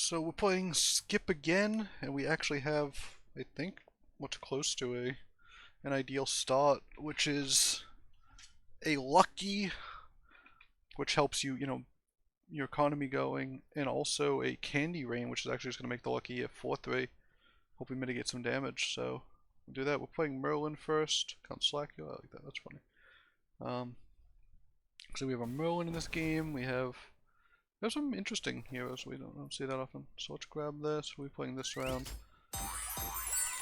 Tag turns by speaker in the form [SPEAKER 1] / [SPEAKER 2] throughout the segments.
[SPEAKER 1] So we're playing Skip again, and we actually have, I think, what's close to an ideal start, which is a lucky, which helps you, your economy going, and also a candy rain, which is actually just going to make the lucky a 4-3. Hope we mitigate some damage, so we'll do that. We're playing Merlin first. Count Slackula, I like that, that's funny. So we have a Merlin in this game, we have some interesting heroes we don't see that often. So let's grab this. We're playing this round.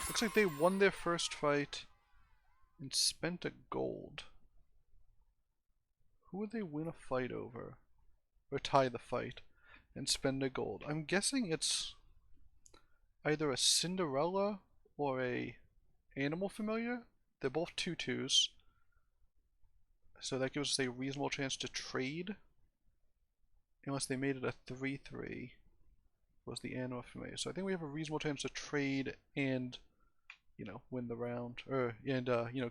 [SPEAKER 1] Looks like they won their first fight and spent a gold. Who would they win a fight over? Or tie the fight and spend a gold? I'm guessing it's either a Cinderella or a Animal Familiar. They're both 2/2s. So that gives us a reasonable chance to trade. Unless they made it a 3/3 was the Animal Familiar. So I think we have a reasonable chance to trade and, win the round. And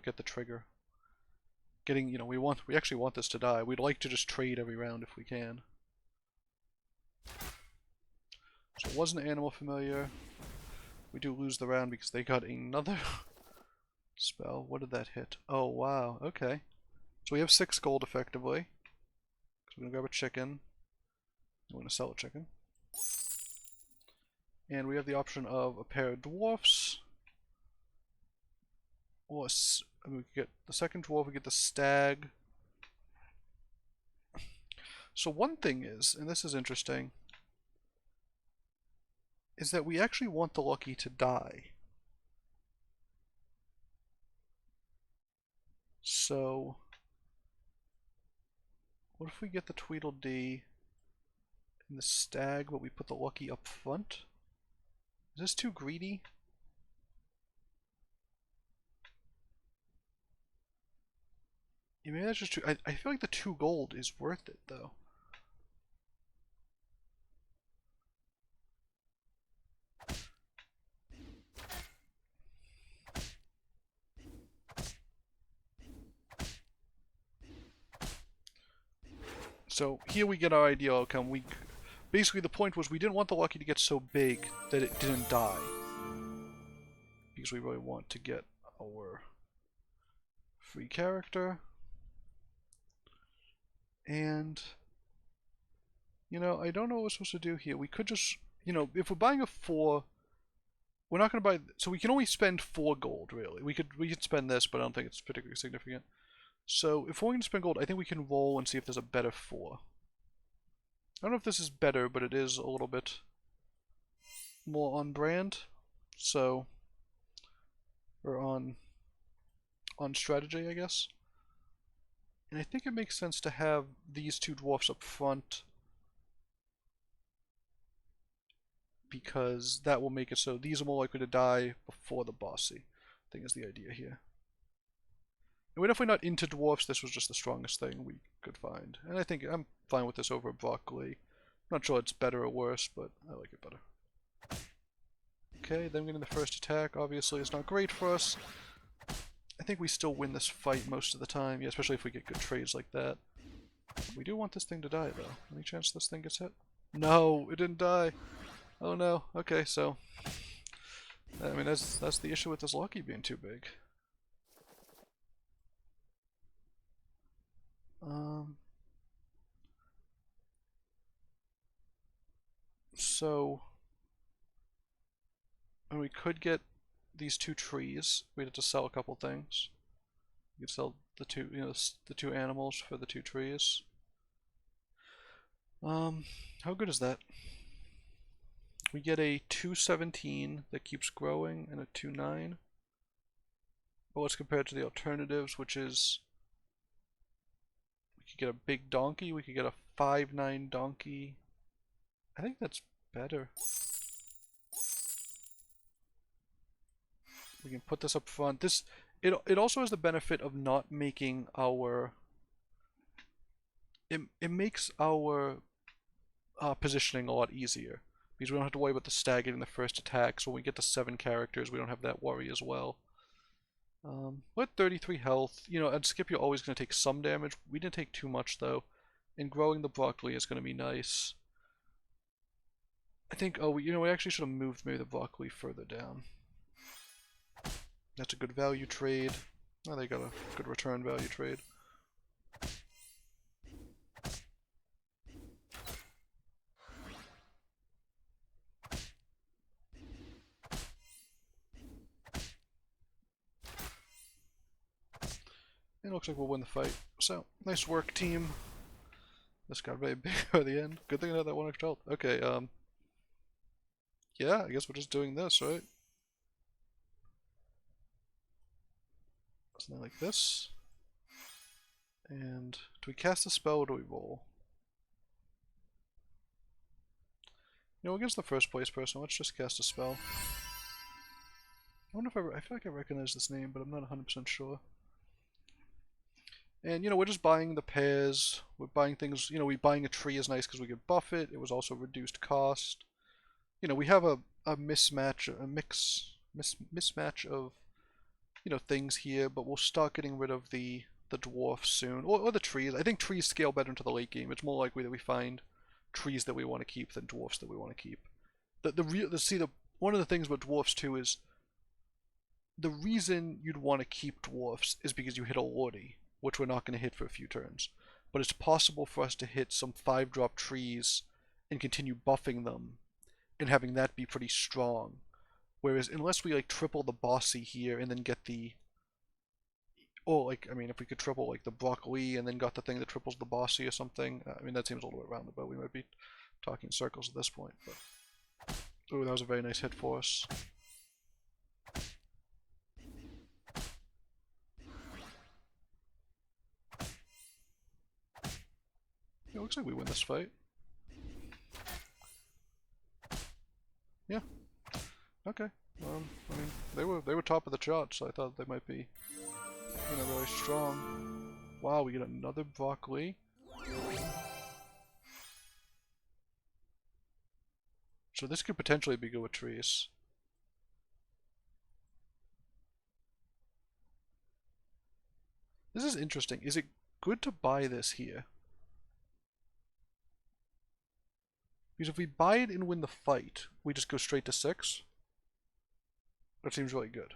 [SPEAKER 1] get the trigger. Getting, we actually want this to die. We'd like to just trade every round if we can. So it wasn't Animal Familiar. We do lose the round because they got another spell. What did that hit? Oh, wow. Okay. So we have 6 gold effectively. So we're going to grab a chicken. I'm going to sell a chicken. And we have the option of a pair of dwarfs. Or we could get the second dwarf, we get the stag. So one thing is, and this is interesting, is that we actually want the lucky to die. So what if we get the Tweedledee and the stag, but we put the lucky up front? Is this too greedy? Yeah, maybe that's just too. I feel like the 2 gold is worth it though. So here we get our ideal outcome. Basically the point was we didn't want the lucky to get so big that it didn't die. Because we really want to get our free character. And, I don't know what we're supposed to do here. We could just, if we're buying a 4, we're not going to buy, so we can only spend 4 gold, really. We could spend this, but I don't think it's particularly significant. So if we're going to spend gold, I think we can roll and see if there's a better 4. I don't know if this is better, but it is a little bit more on brand. So, or on strategy, I guess. And I think it makes sense to have these 2 dwarfs up front, because that will make it so these are more likely to die before the bossy thing is the idea here. And we're definitely not into dwarfs, this was just the strongest thing we could find. And I think I'm fine with this over broccoli. I'm not sure it's better or worse, but I like it better. Okay, them getting the first attack obviously is not great for us. I think we still win this fight most of the time, yeah, especially if we get good trades like that. We do want this thing to die though. Any chance this thing gets hit? No, it didn't die. Oh no. Okay, so I mean that's the issue with this lucky being too big. So and we could get these 2 trees. We'd have to sell a couple things. We could sell the 2, the 2 animals for the 2 trees. How good is that? We get a 217 that keeps growing and a 29. But let's compare it to the alternatives, which is we could get a big donkey, we could get a 5/9 donkey. I think that's better. We can put this up front. It also has the benefit of not making our it makes our positioning a lot easier because we don't have to worry about the stag getting the first attack. So when we get to 7 characters, we don't have that worry as well. We're at 33 health. At Skip you're always going to take some damage. We didn't take too much though, and growing the broccoli is going to be nice. I think, oh, we actually should have moved maybe the broccoli further down. That's a good value trade. Oh, they got a good return value trade. It looks like we'll win the fight. So, nice work, team. This got very big at the end. Good thing I had that one extra health. Okay, yeah, I guess we're just doing this, right? Something like this. And do we cast a spell or do we roll? Against the first place person, let's just cast a spell. I wonder if I feel like I recognize this name, but I'm not 100% sure. And, we're just buying the pairs. We're buying things, buying a tree is nice because we could buff it. It was also reduced cost. We have a mismatch, mismatch of, things here, but we'll start getting rid of the dwarfs soon. Or the trees. I think trees scale better into the late game. It's more likely that we find trees that we want to keep than dwarfs that we want to keep. One of the things about dwarfs too is the reason you'd want to keep dwarfs is because you hit a Lordy, which we're not going to hit for a few turns. But it's possible for us to hit some 5-drop trees and continue buffing them and having that be pretty strong. Whereas unless we triple the bossy here and then get the... Or if we could triple the broccoli and then got the thing that triples the bossy or something. That seems a little bit roundabout. We might be talking circles at this point. But... Ooh, that was a very nice hit for us. It looks like we win this fight. Yeah. Okay. They were top of the chart, so I thought they might be, really strong. Wow, we get another broccoli. So this could potentially be good with trees. This is interesting. Is it good to buy this here? Because if we buy it and win the fight, we just go straight to 6. That seems really good.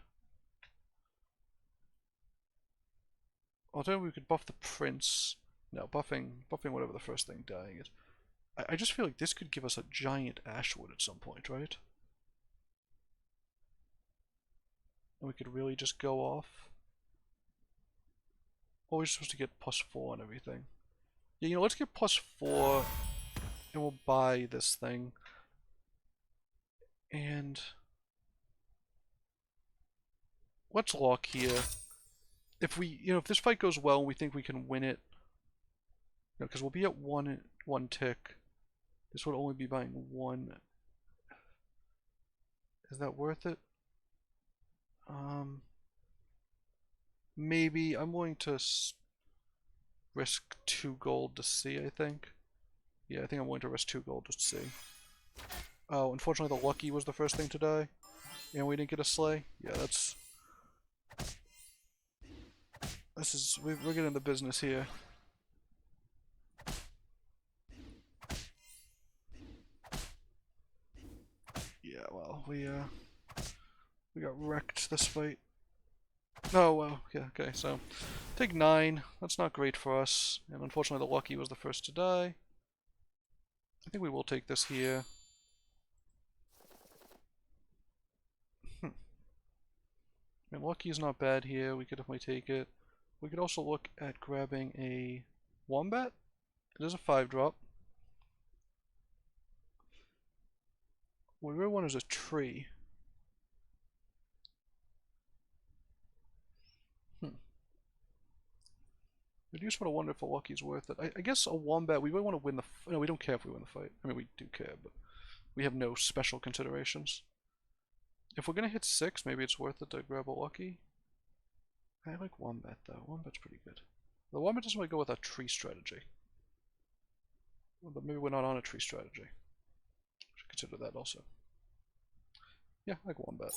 [SPEAKER 1] Alternatively, we could buff the prince. No, buffing whatever the first thing dying is. I just feel like this could give us a giant Ashwood at some point, right? And we could really just go off. Or we're supposed to get +4 on everything. Yeah, let's get +4. And we'll buy this thing. And let's lock here. If this fight goes well and we think we can win it, because we'll be at one tick. This would only be buying 1. Is that worth it? Maybe. I'm willing to risk 2 gold to see, I think. Yeah, I think I'm willing to risk 2 gold just to see. Oh, unfortunately the Lucky was the first thing to die. And we didn't get a Slay. Yeah, we're getting the business here. Yeah, well, we got wrecked this fight. Oh, well, yeah, okay, so take 9. That's not great for us. And unfortunately the Lucky was the first to die. I think we will take this here. And Lucky's not bad here. We could definitely take it. We could also look at grabbing a Wombat. It is a 5-drop. What we really want is a tree. We do just want to wonder if a Lucky's worth it. I guess a Wombat, we really want to win the... No, we don't care if we win the fight. We do care, but we have no special considerations. If we're going to hit 6, maybe it's worth it to grab a Lucky. I like Wombat, though. Wombat's pretty good. The Wombat doesn't really go with a tree strategy. But maybe we're not on a tree strategy. Should consider that also. Yeah, I like Wombat.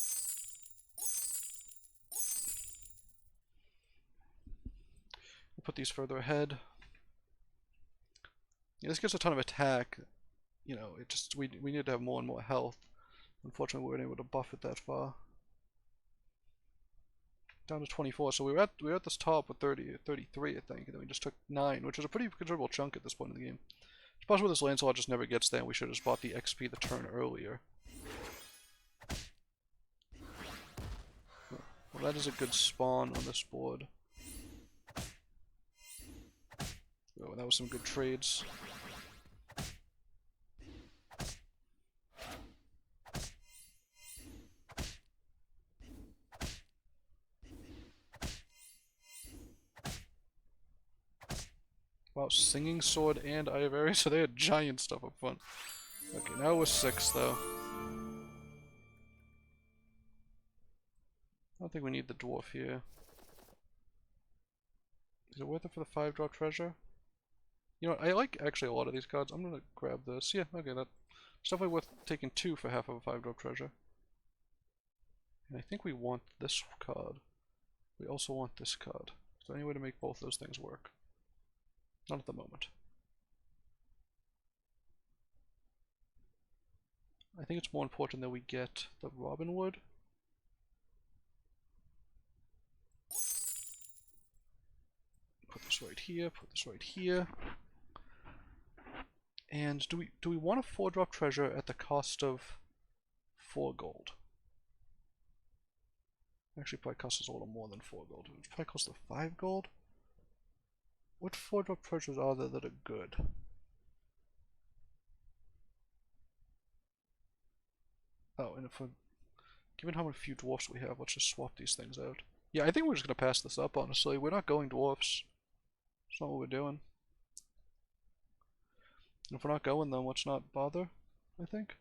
[SPEAKER 1] We'll put these further ahead. Yeah, this gives a ton of attack. you know, it just we need to have more and more health. Unfortunately, we weren't able to buff it that far. Down to 24, so we were at this top with 33, I think, and then we just took 9, which is a pretty considerable chunk at this point in the game. It's possible this Lancelot just never gets there, and we should have just bought the XP the turn earlier. Well, that is a good spawn on this board. Oh, that was some good trades. Wow, Singing Sword and Eye of Ares, so they had giant stuff up front. Okay, now we're 6 though. I don't think we need the dwarf here. Is it worth it for the 5-drop treasure? You know what, I like actually a lot of these cards. I'm gonna grab this. Yeah, okay, that's definitely worth taking 2 for half of a 5-drop treasure. And I think we want this card. We also want this card. Is there any way to make both those things work? Not at the moment. I think it's more important that we get the Robin Wood. Put this right here, put this right here. And do we want a 4-drop treasure at the cost of 4 gold? Actually probably costs us a little more than 4 gold. It probably costs us 5 gold? What 4-drop treasures are there that are good? Oh, and if we're... Given how many few dwarfs we have, let's just swap these things out. Yeah, I think we're just gonna pass this up, honestly. We're not going dwarfs. That's not what we're doing. And if we're not going, then let's not bother, I think.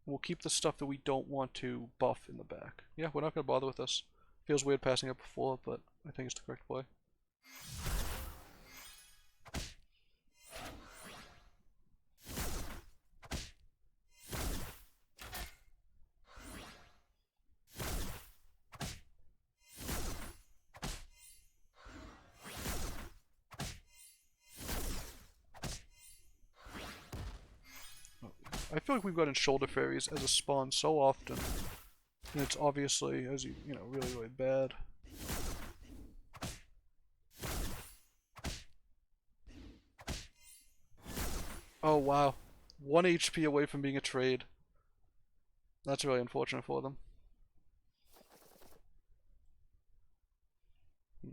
[SPEAKER 1] We'll keep the stuff that we don't want to buff in the back. Yeah, we're not gonna bother with this. Feels weird passing up before, but I think it's the correct play. I feel like we've gotten shoulder fairies as a spawn so often, and it's obviously, as you know, really, really bad. Oh wow, 1 HP away from being a trade. That's really unfortunate for them.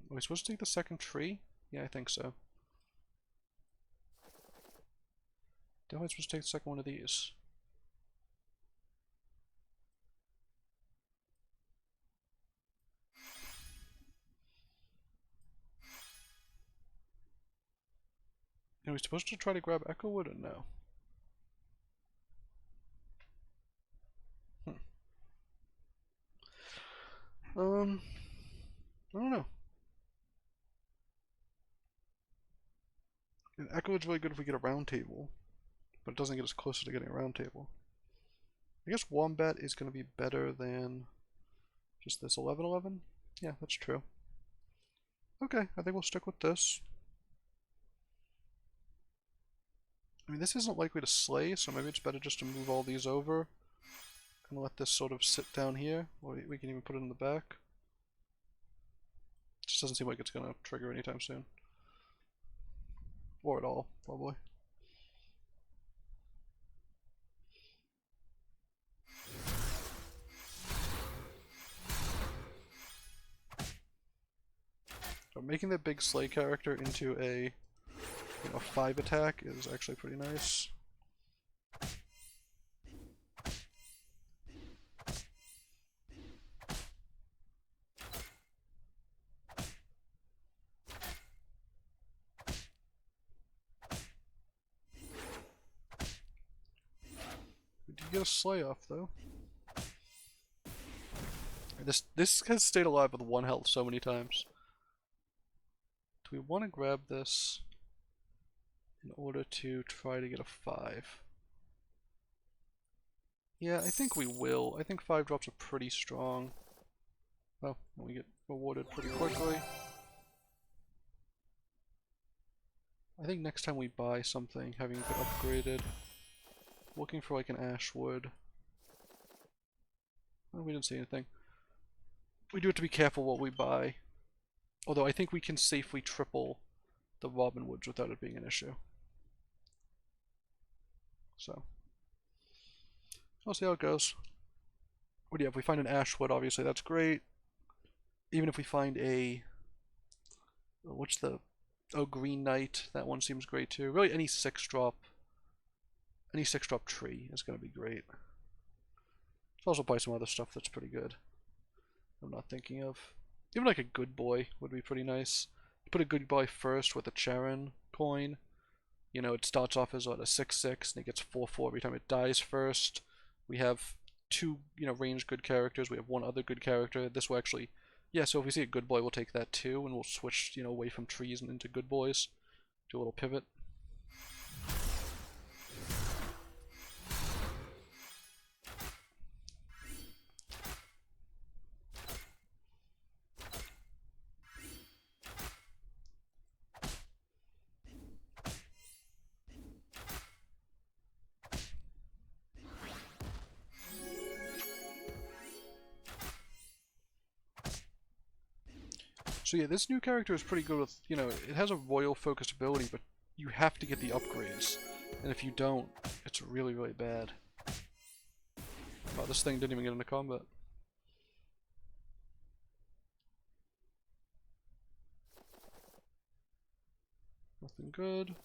[SPEAKER 1] Are we supposed to take the second tree? Yeah, I think so. Definitely supposed to take the second one of these. Are we supposed to try to grab Echo Wood or no? I don't know. And Echo Wood's really good if we get a round table, but it doesn't get us closer to getting a round table. I guess Wombat is going to be better than just this 11-11? Yeah, that's true. Okay, I think we'll stick with this. I mean, this isn't likely to slay, so maybe it's better just to move all these over. And let this sort of sit down here, or we can even put it in the back. Just doesn't seem like it's gonna trigger anytime soon. Or at all, probably. So making the big slay character into a 5 attack is actually pretty nice. We did get a slay off though. This has stayed alive with 1 health so many times. Do we want to grab this in order to try to get a 5? Yeah, I think we will. I think 5 drops are pretty strong. Oh, and we get rewarded pretty quickly. I think next time we buy something, having it upgraded, looking for like an ash wood. Oh, we didn't see anything. We do have to be careful what we buy. Although I think we can safely triple the robin woods without it being an issue. So, we'll see how it goes. But yeah, if we find an ash wood, obviously that's great. Even if we find a... what's the... oh, Green Knight. That one seems great too. Really, any 6-drop tree is going to be great. Let's also buy some other stuff that's pretty good. I'm not thinking of. Even like a good boy would be pretty nice. Put a good boy first with a Charon coin. You know, it starts off as what, a 6/6 and it gets 4/4 every time it dies first. We have 2, ranged good characters. We have 1 other good character. This will actually, yeah, so if we see a good boy, we'll take that too, and we'll switch, away from trees and into good boys. Do a little pivot. So yeah, this new character is pretty good with, it has a royal focused ability, but you have to get the upgrades. And if you don't, it's really, really bad. Wow, this thing didn't even get into combat. Nothing good.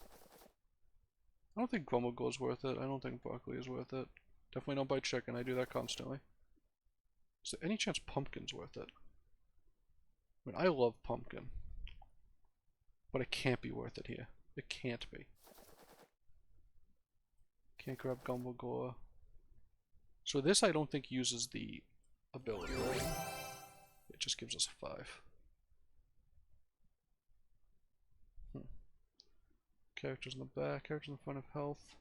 [SPEAKER 1] I don't think Grumblegore is worth it. I don't think broccoli is worth it. Definitely don't buy chicken. I do that constantly. Is there any chance pumpkin's worth it? I mean, I love pumpkin. But it can't be worth it here. It can't be. Can't grab Grumblegore. So this I don't think uses the ability, right? It just gives us a 5. Characters in the back, characters in front of health.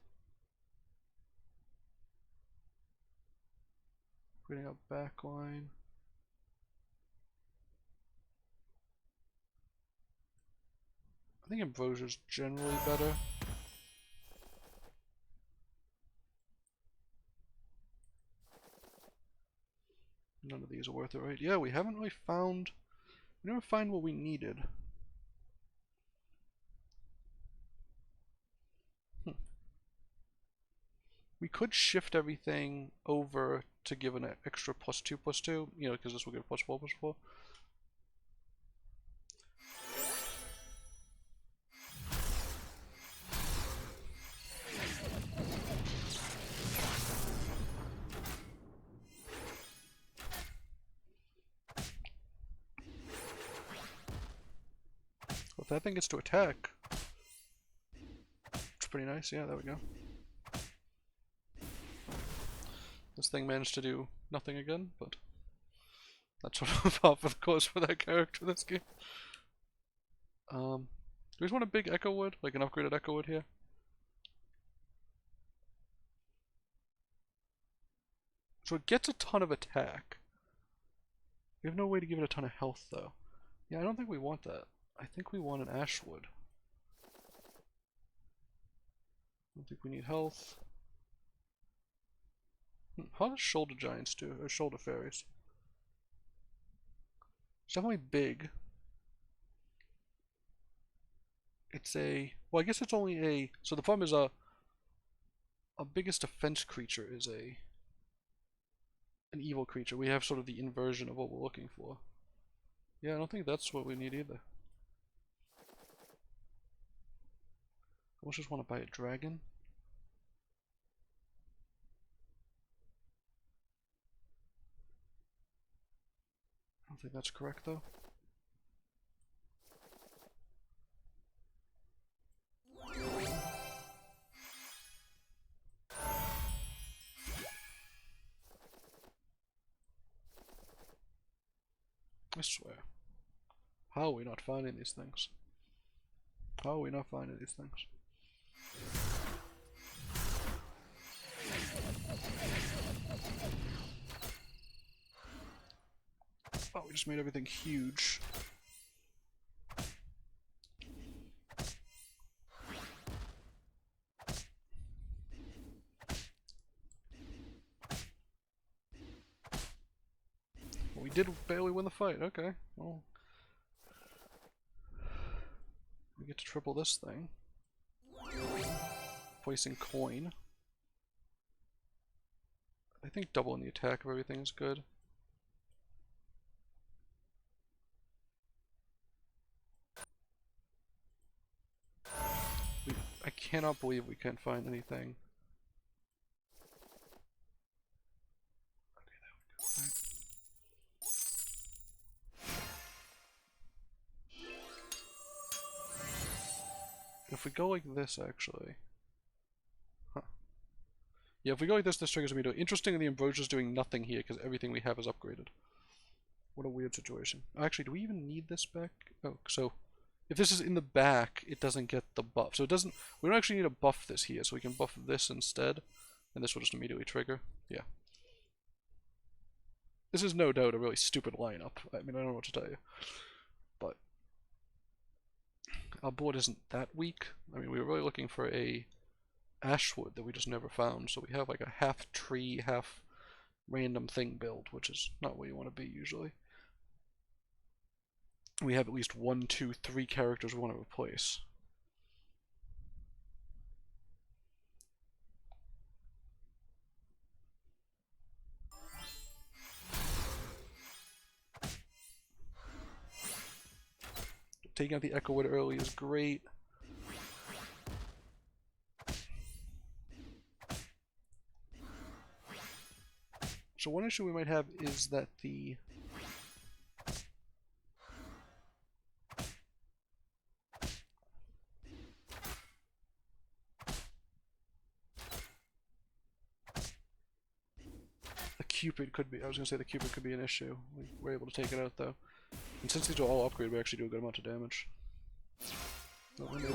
[SPEAKER 1] Creating a backline. I think Ambrosia's generally better. None of these are worth it, right? Yeah, we haven't really found... we never find what we needed. We could shift everything over to give an extra +2/+2, because this will give +4/+4. Well, if that thing gets to attack, it's pretty nice. Yeah, there we go. This thing managed to do nothing again, but that's sort of par for the course for that character this game. Do we just want a big Echo Wood? Like an upgraded Echo Wood here? So it gets a ton of attack. We have no way to give it a ton of health though. Yeah, I don't think we want that. I think we want an Ash Wood. I don't think we need health. How does Shoulder Giants do? Or Shoulder Fairies? It's definitely big. It's a... well, I guess it's only a... so the problem is a biggest defense creature is an evil creature. We have sort of the inversion of what we're looking for. Yeah, I don't think that's what we need either. I almost just want to buy a dragon. I don't think that's correct though. I swear. How are we not finding these things? How are we not finding these things? Oh, we just made everything huge. did barely win the fight. Okay, well. We get to triple this thing. Placing coin. I think doubling the attack of everything is good. I cannot believe we can't find anything. Okay, there we go. Right. If we go like this, actually. Huh. Yeah, if we go like this triggers me to. Interesting, the Ambrosia's doing nothing here because everything we have is upgraded. What a weird situation. Actually, do we even need this back? Oh, so if this is in the back, it doesn't get the buff. So it doesn't. We don't actually need to buff this here, so we can buff this instead, and this will just immediately trigger. Yeah. This is no doubt a really stupid lineup. I mean, I don't know what to tell you, but our board isn't that weak. I mean, we were really looking for a Ashwood that we just never found, so we have like a half tree, half random thing build, which is not where you want to be usually. We have at least 1, 2, 3 characters we want to replace. Taking out the Echo Wood early is great. So one issue we might have is that the Cupid could be, I was going to say the Cupid could be an issue. We were able to take it out though. And since these are all upgraded, we actually do a good amount of damage. Oh, and they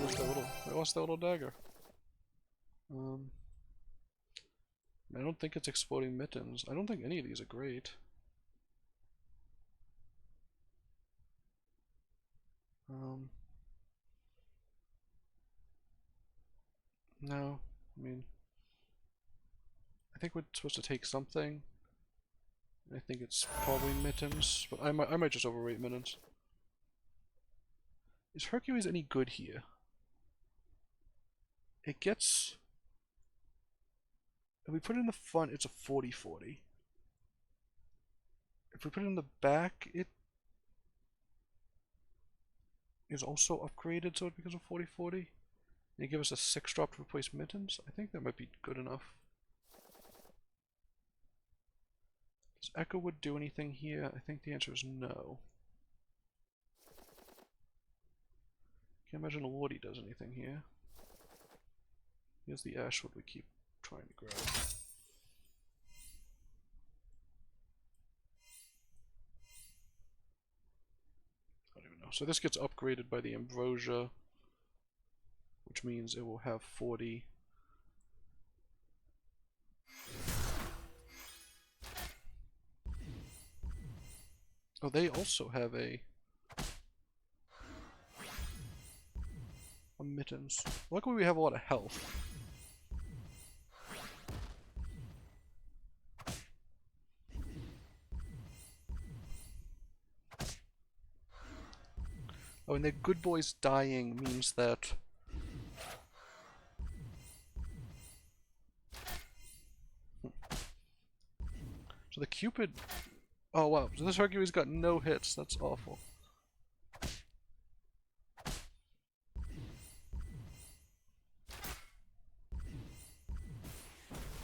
[SPEAKER 1] lost their little dagger. I don't think it's exploding mittens. I don't think any of these are great. No, I mean, I think we're supposed to take something. I think it's probably mittens, but I might just overrate mittens. Is Hercules any good here? It gets... If we put it in the front, it's a 40-40. If we put it in the back, it is also upgraded, so it becomes a 40-40. And you give us a 6-drop to replace mittens? I think that might be good enough. Does Echo Wood do anything here? I think the answer is no. Can't imagine Lordy does anything here. Here's the Ashwood we keep trying to grab. I don't even know. So this gets upgraded by the Ambrosia, which means it will have 40. Oh, they also have a mittens. Luckily we have a lot of health. Oh, and the good boys dying means that so the Cupid. Oh wow, so this Hercules got no hits, that's awful.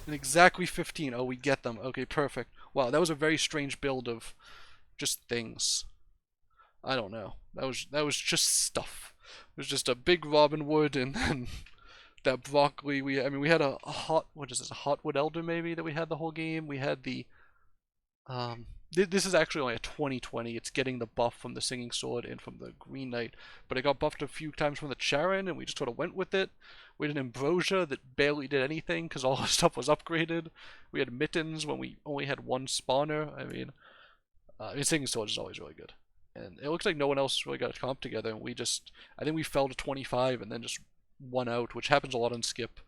[SPEAKER 1] And exactly 15, oh we get them, okay perfect. Wow, that was a very strange build of just things. I don't know, that was just stuff. It was just a big Robin Wood and then that broccoli, I mean we had a hot, what is this, a Hotwood Elder maybe that we had the whole game, we had the this is actually only a 2020. It's getting the buff from the Singing Sword and from the Green Knight, but it got buffed a few times from the Charon, and we just sort of went with it. We had an Ambrosia that barely did anything because all our stuff was upgraded. We had Mittens when we only had 1 spawner. I mean, Singing Sword is always really good. And it looks like no one else really got a comp together, and we just, I think we fell to 25 and then just won out, which happens a lot on Skip.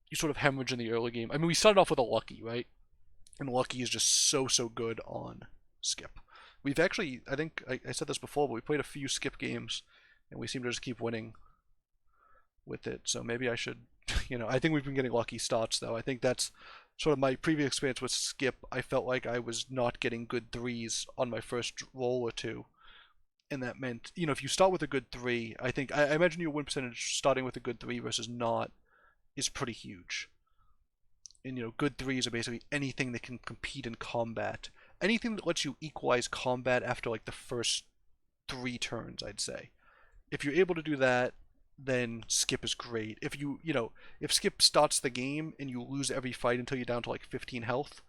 [SPEAKER 1] You sort of hemorrhage in the early game. I mean, we started off with a Lucky, right? And Lucky is just so good on skip. We've actually, I think I said this before, but we played a few skip games, and we seem to just keep winning with it. So maybe I should, I think we've been getting lucky starts though. I think that's sort of my previous experience with skip. I felt like I was not getting good threes on my first roll or two. And that meant, if you start with a good three, I imagine your win percentage starting with a good three versus not is pretty huge. And, good threes are basically anything that can compete in combat. Anything that lets you equalize combat after, like, the first 3 turns, I'd say. If you're able to do that, then skip is great. If skip starts the game and you lose every fight until you're down to, like, 15 health,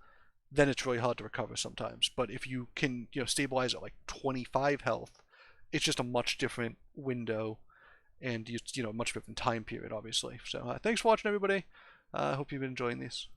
[SPEAKER 1] then it's really hard to recover sometimes. But if you can, stabilize at, like, 25 health, it's just a much different window and, much different time period, obviously. So, thanks for watching, everybody. I hope you've been enjoying these.